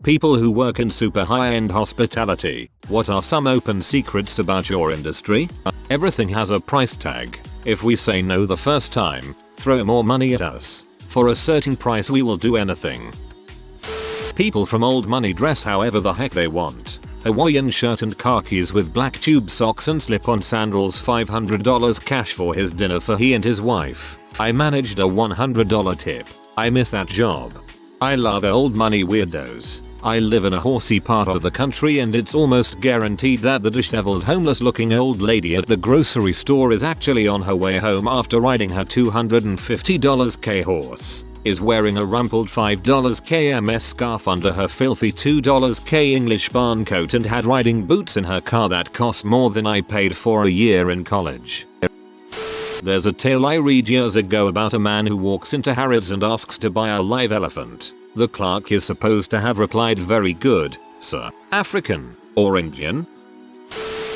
People who work in super high-end hospitality, what are some open secrets about your industry? Everything has a price tag. If we say no the first time, throw more money at us. For a certain price we will do anything. People from old money dress however the heck they want. Hawaiian shirt and khakis with black tube socks and slip-on sandals, $500 cash for his dinner for he and his wife. I managed a $100 tip. I miss that job. I love old money weirdos. I live in a horsey part of the country and it's almost guaranteed that the disheveled homeless looking old lady at the grocery store is actually on her way home after riding her $250 K horse, is wearing a rumpled $5 KMS scarf under her filthy $2 K English barn coat and had riding boots in her car that cost more than I paid for a year in college. There's a tale I read years ago about a man who walks into Harrods and asks to buy a live elephant. The clerk is supposed to have replied, "Very good, sir. African or Indian?"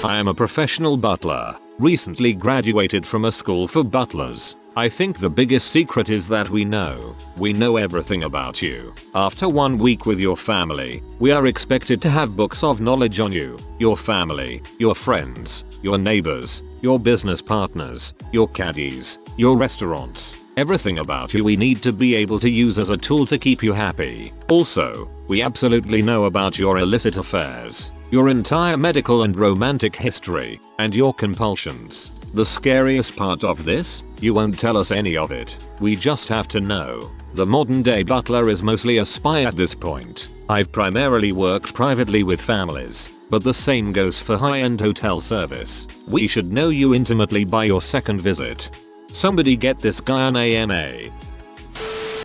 I am a professional butler, recently graduated from a school for butlers. I think the biggest secret is that we know everything about you. After 1 week with your family, we are expected to have books of knowledge on you, your family, your friends, your neighbors, your business partners, your caddies, your restaurants. Everything about you we need to be able to use as a tool to keep you happy. Also, we absolutely know about your illicit affairs, your entire medical and romantic history, and your compulsions. The scariest part of this? You won't tell us any of it. We just have to know. The modern day butler is mostly a spy at this point. I've primarily worked privately with families, but the same goes for high-end hotel service. We should know you intimately by your second visit. Somebody get this guy an AMA.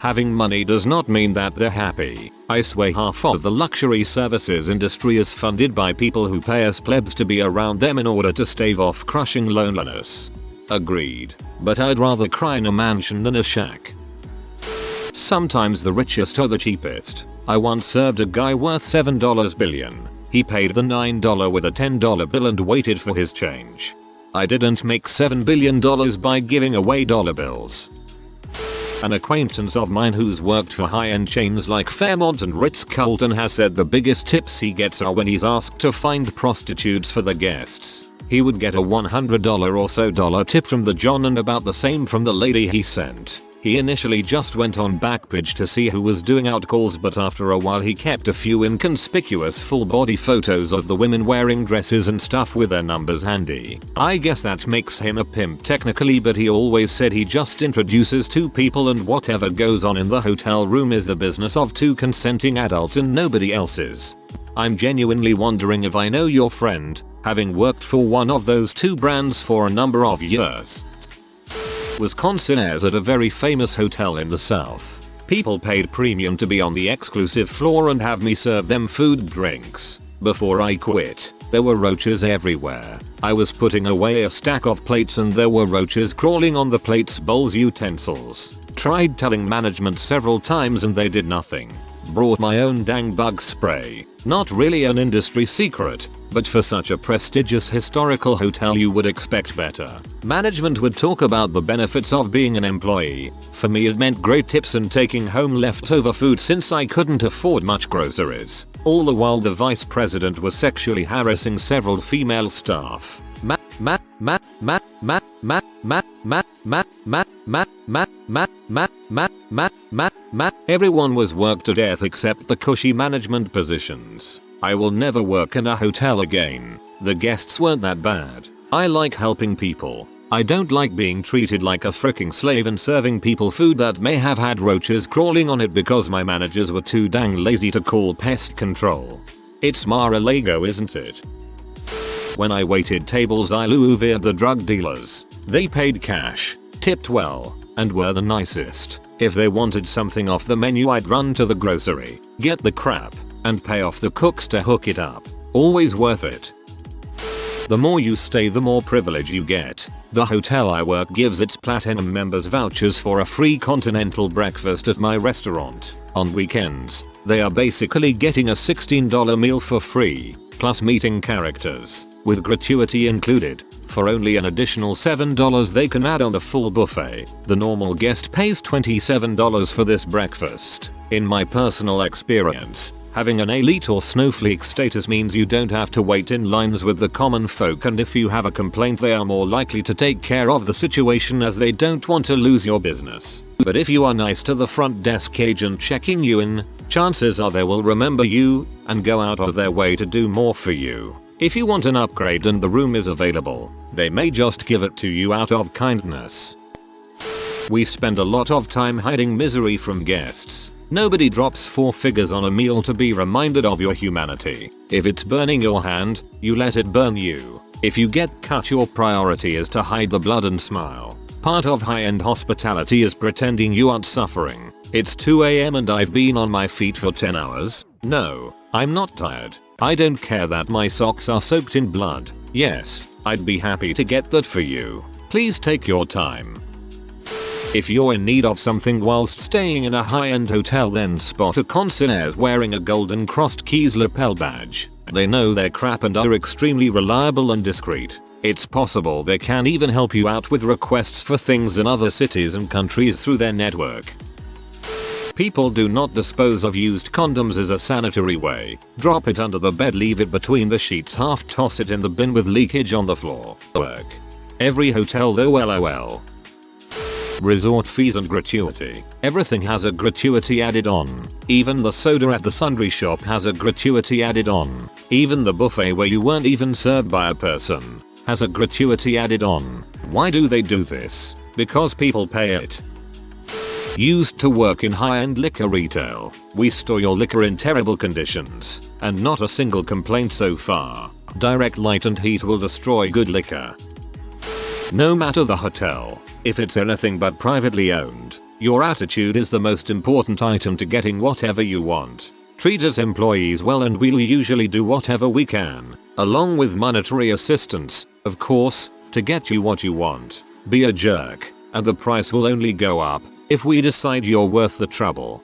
Having money does not mean that they're happy. I swear half of the luxury services industry is funded by people who pay us plebs to be around them in order to stave off crushing loneliness. Agreed. But I'd rather cry in a mansion than a shack. Sometimes the richest are the cheapest. I once served a guy worth $7 billion. He paid the $9 with a $10 bill and waited for his change. I didn't make $7 billion by giving away dollar bills. An acquaintance of mine who's worked for high-end chains like Fairmont and Ritz-Carlton has said the biggest tips he gets are when he's asked to find prostitutes for the guests. He would get a $100 or so tip from the John and about the same from the lady he sent. He initially just went on Backpage to see who was doing outcalls, but after a while he kept a few inconspicuous full body photos of the women wearing dresses and stuff with their numbers handy. I guess that makes him a pimp technically, but he always said he just introduces two people and whatever goes on in the hotel room is the business of two consenting adults and nobody else's. I'm genuinely wondering if I know your friend, having worked for one of those two brands for a number of years. Was concierge at a very famous hotel in the south. People paid premium to be on the exclusive floor and have me serve them food and drinks. Before I quit, there were roaches everywhere. I was putting away a stack of plates and there were roaches crawling on the plates, bowls, utensils. Tried telling management several times and they did nothing. Brought my own dang bug spray. Not really an industry secret, but for such a prestigious historical hotel you would expect better. Management would talk about the benefits of being an employee. For me it meant great tips and taking home leftover food since I couldn't afford much groceries. All the while the vice president was sexually harassing several female staff. Everyone was worked to death except the cushy management positions. I will never work in a hotel again. The guests weren't that bad. I like helping people. I don't like being treated like a freaking slave and serving people food that may have had roaches crawling on it because my managers were too dang lazy to call pest control. It's Mar-a-Lago, isn't it? When I waited tables I louvered the drug dealers. They paid cash, tipped well, and were the nicest. If they wanted something off the menu I'd run to the grocery, get the crap, and pay off the cooks to hook it up. Always worth it. The more you stay the more privilege you get. The hotel I work gives its platinum members vouchers for a free continental breakfast at my restaurant. On weekends, they are basically getting a $16 meal for free, plus meeting characters, with gratuity included. For only an additional $7 they can add on the full buffet. The normal guest pays $27 for this breakfast. In my personal experience, Having an elite or snowflake status means you don't have to wait in lines with the common folk, and if you have a complaint they are more likely to take care of the situation as they don't want to lose your business. But if you are nice to the front desk agent checking you in, chances are they will remember you and go out of their way to do more for you. If you want an upgrade and the room is available, they may just give it to you out of kindness. We spend a lot of time hiding misery from guests. Nobody drops 4 figures on a meal to be reminded of your humanity. If it's burning your hand, you let it burn you. If you get cut, your priority is to hide the blood and smile. Part of high-end hospitality is pretending you aren't suffering. It's 2 AM and I've been on my feet for 10 hours. No, I'm not tired. I don't care that my socks are soaked in blood. Yes, I'd be happy to get that for you. Please take your time. If you're in need of something whilst staying in a high-end hotel, then spot a concierge wearing a golden crossed keys lapel badge. They know their crap and are extremely reliable and discreet. It's possible they can even help you out with requests for things in other cities and countries through their network. People do not dispose of used condoms as a sanitary way. Drop it under the bed, leave it between the sheets, half toss it in the bin with leakage on the floor. Work. Every hotel though, lol. Resort fees and gratuity. Everything has a gratuity added on. Even the soda at the sundry shop has a gratuity added on. Even the buffet where you weren't even served by a person has a gratuity added on. Why do they do this? Because people pay it. Used to work in high-end liquor retail. We store your liquor in terrible conditions, and not a single complaint so far. Direct light and heat will destroy good liquor. No matter the hotel, if it's anything but privately owned, your attitude is the most important item to getting whatever you want. Treat us employees well and we'll usually do whatever we can, along with monetary assistance, of course, to get you what you want. Be a jerk, and the price will only go up if we decide you're worth the trouble.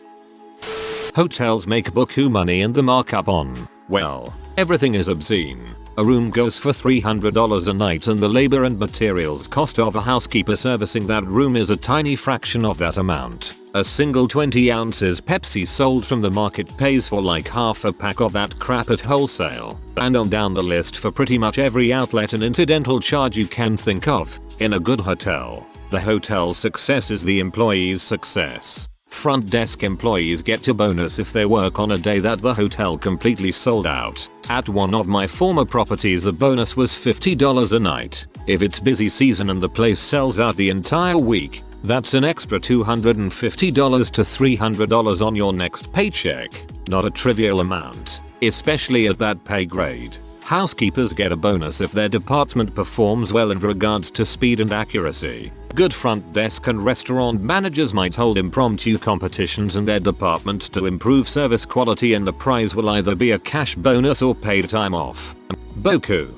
Hotels make buku money and the markup on, well, everything is obscene. A room goes for $300 a night and the labor and materials cost of a housekeeper servicing that room is a tiny fraction of that amount. A single 20 ounces Pepsi sold from the market pays for like half a pack of that crap at wholesale. And on down the list for pretty much every outlet and incidental charge you can think of. In a good hotel, the hotel's success is the employee's success. Front desk employees get a bonus if they work on a day that the hotel completely sold out. At one of my former properties the bonus was $50 a night. If it's busy season and the place sells out the entire week, that's an extra $250 to $300 on your next paycheck. Not a trivial amount, especially at that pay grade. Housekeepers get a bonus if their department performs well in regards to speed and accuracy. Good front desk and restaurant managers might hold impromptu competitions in their departments to improve service quality, and the prize will either be a cash bonus or paid time off. Boku.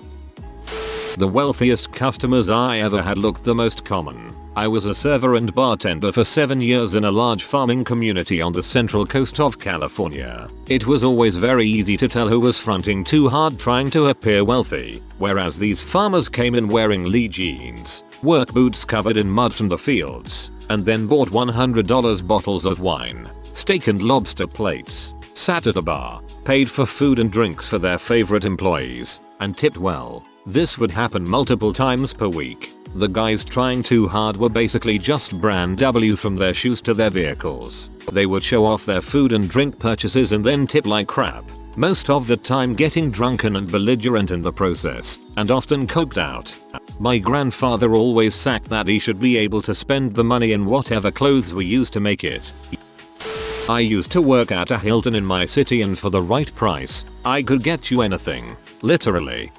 The wealthiest customers I ever had looked the most common. I was a server and bartender for 7 years in a large farming community on the central coast of California. It was always very easy to tell who was fronting too hard trying to appear wealthy, whereas these farmers came in wearing Lee jeans, work boots covered in mud from the fields, and then bought $100 bottles of wine, steak and lobster plates, sat at a bar, paid for food and drinks for their favorite employees, and tipped well. This would happen multiple times per week. The guys trying too hard were basically just brand W from their shoes to their vehicles. They would show off their food and drink purchases and then tip like crap. Most of the time getting drunken and belligerent in the process, and often coked out. My grandfather always sacked that he should be able to spend the money in whatever clothes we used to make it. I used to work at a Hilton in my city, and for the right price, I could get you anything. Literally.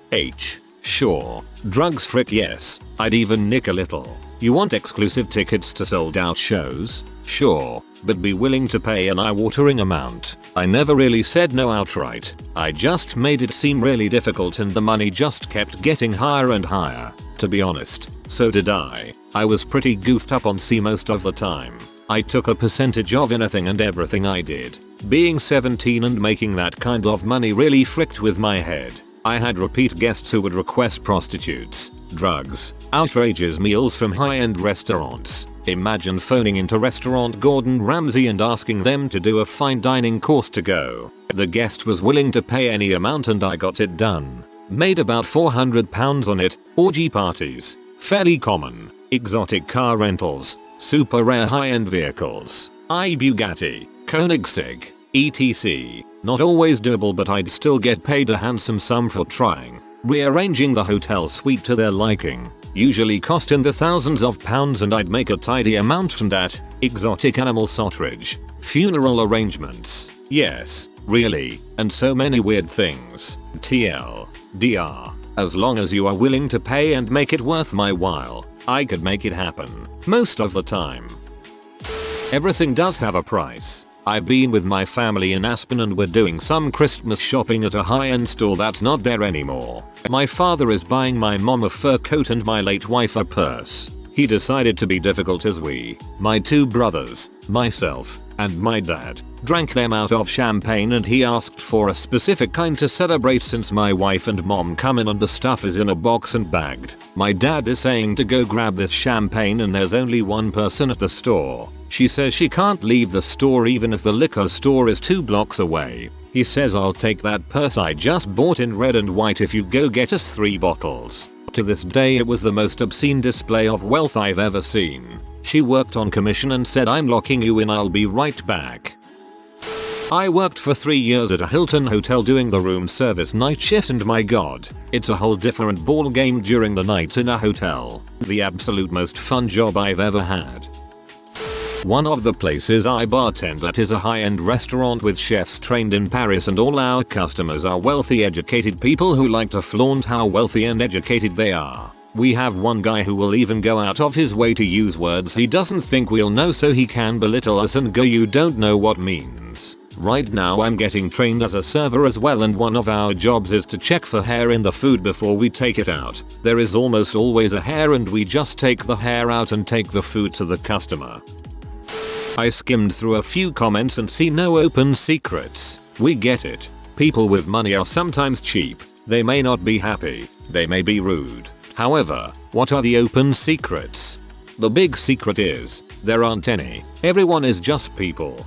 Sure. Drugs, frick yes. I'd even nick a little. You want exclusive tickets to sold out shows? Sure. But be willing to pay an eye-watering amount. I never really said no outright. I just made it seem really difficult and the money just kept getting higher and higher. To be honest, so did I. I was pretty goofed up on C most of the time. I took a percentage of anything and everything I did. Being 17 and making that kind of money really fricked with my head. I had repeat guests who would request prostitutes, drugs, outrageous meals from high-end restaurants, Imagine phoning into restaurant Gordon Ramsay and asking them to do a fine dining course to go. The guest was willing to pay any amount and I got it done. Made about £400 on it. Orgy parties. Fairly common. Exotic car rentals. Super rare high-end vehicles. Bugatti. Koenigsegg. etc. Not always doable, but I'd still get paid a handsome sum for trying. Rearranging the hotel suite to their liking. Usually cost in the thousands of pounds and I'd make a tidy amount from that. Exotic animal sauterage. Funeral arrangements. Yes, really, and so many weird things. TLDR. As long as you are willing to pay and make it worth my while, I could make it happen. Most of the time. Everything does have a price. I've been with my family in Aspen and we're doing some Christmas shopping at a high-end store that's not there anymore. My father is buying my mom a fur coat and my late wife a purse. He decided to be difficult as we, my two brothers, myself, and my dad, drank them out of champagne and he asked for a specific kind to celebrate since my wife and mom come in and the stuff is in a box and bagged. My dad is saying to go grab this champagne and there's only one person at the store. She says she can't leave the store even if the liquor store is 2 blocks away. He says I'll take that purse I just bought in red and white if you go get us 3 bottles. To this day it was the most obscene display of wealth I've ever seen. She worked on commission and said I'm locking you in, I'll be right back. I worked for 3 years at a Hilton hotel doing the room service night shift and my god, it's a whole different ball game during the night in a hotel. The absolute most fun job I've ever had. One of the places I bartend at is a high-end restaurant with chefs trained in Paris and all our customers are wealthy educated people who like to flaunt how wealthy and educated they are. We have one guy who will even go out of his way to use words he doesn't think we'll know so he can belittle us and go you don't know what means. Right now I'm getting trained as a server as well and one of our jobs is to check for hair in the food before we take it out. There is almost always a hair and we just take the hair out and take the food to the customer. I skimmed through a few comments and see no open secrets. We get it. People with money are sometimes cheap. They may not be happy. They may be rude. However, what are the open secrets? The big secret is, there aren't any. Everyone is just people.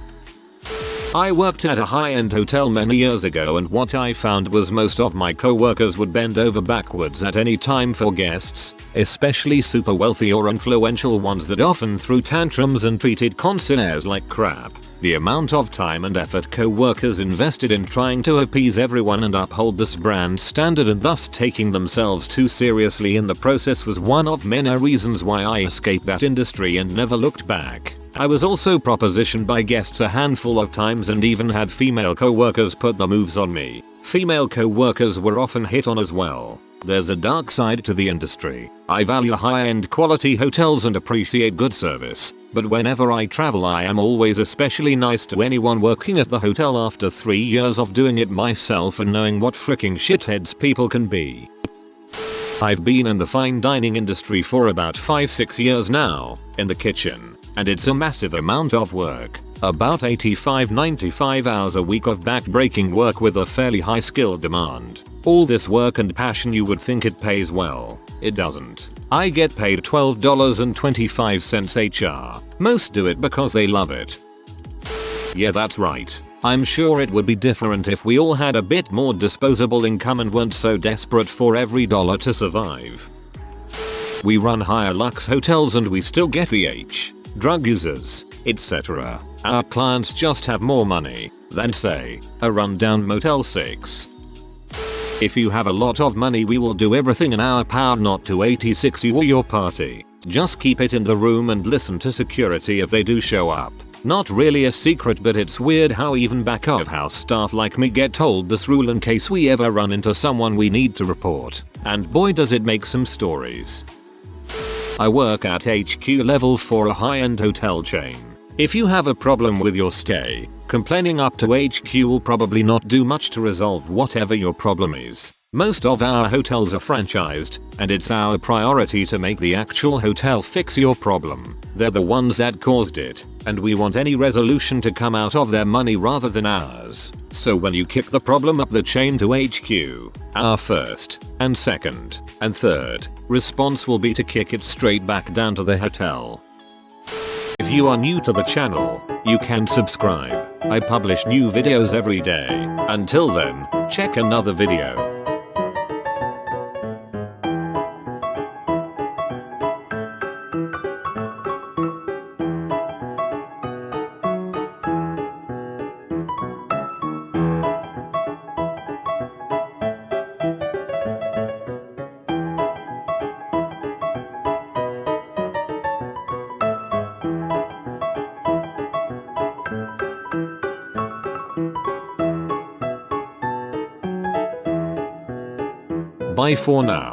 I worked at a high-end hotel many years ago and what I found was most of my co-workers would bend over backwards at any time for guests, especially super wealthy or influential ones that often threw tantrums and treated concierges like crap. The amount of time and effort co-workers invested in trying to appease everyone and uphold this brand standard and thus taking themselves too seriously in the process was one of many reasons why I escaped that industry and never looked back. I was also propositioned by guests a handful of times and even had female co-workers put the moves on me. Female co-workers were often hit on as well. There's a dark side to the industry. I value high-end quality hotels and appreciate good service, but whenever I travel I am always especially nice to anyone working at the hotel after 3 years of doing it myself and knowing what freaking shitheads people can be. I've been in the fine dining industry for about 5-6 years now, in the kitchen, and it's a massive amount of work. About 85-95 hours a week of back-breaking work with a fairly high skill demand. All this work and passion you would think it pays well. It doesn't. I get paid $12.25 HR. Most do it because they love it. Yeah, that's right. I'm sure it would be different if we all had a bit more disposable income and weren't so desperate for every dollar to survive. We run higher lux hotels and we still get the drug users, etc. Our clients just have more money than, say, a rundown Motel 6. If you have a lot of money we will do everything in our power not to 86 you or your party. Just keep it in the room and listen to security if they do show up. Not really a secret, but it's weird how even back of house staff like me get told this rule in case we ever run into someone we need to report. And boy does it make some stories. I work at HQ level for a high-end hotel chain. If you have a problem with your stay, complaining up to HQ will probably not do much to resolve whatever your problem is. Most of our hotels are franchised, and it's our priority to make the actual hotel fix your problem. They're the ones that caused it, and we want any resolution to come out of their money rather than ours. So when you kick the problem up the chain to HQ, our first, and second, and third response will be to kick it straight back down to the hotel. If you are new to the channel, you can subscribe. I publish new videos every day. Until then, check another video. Bye for now.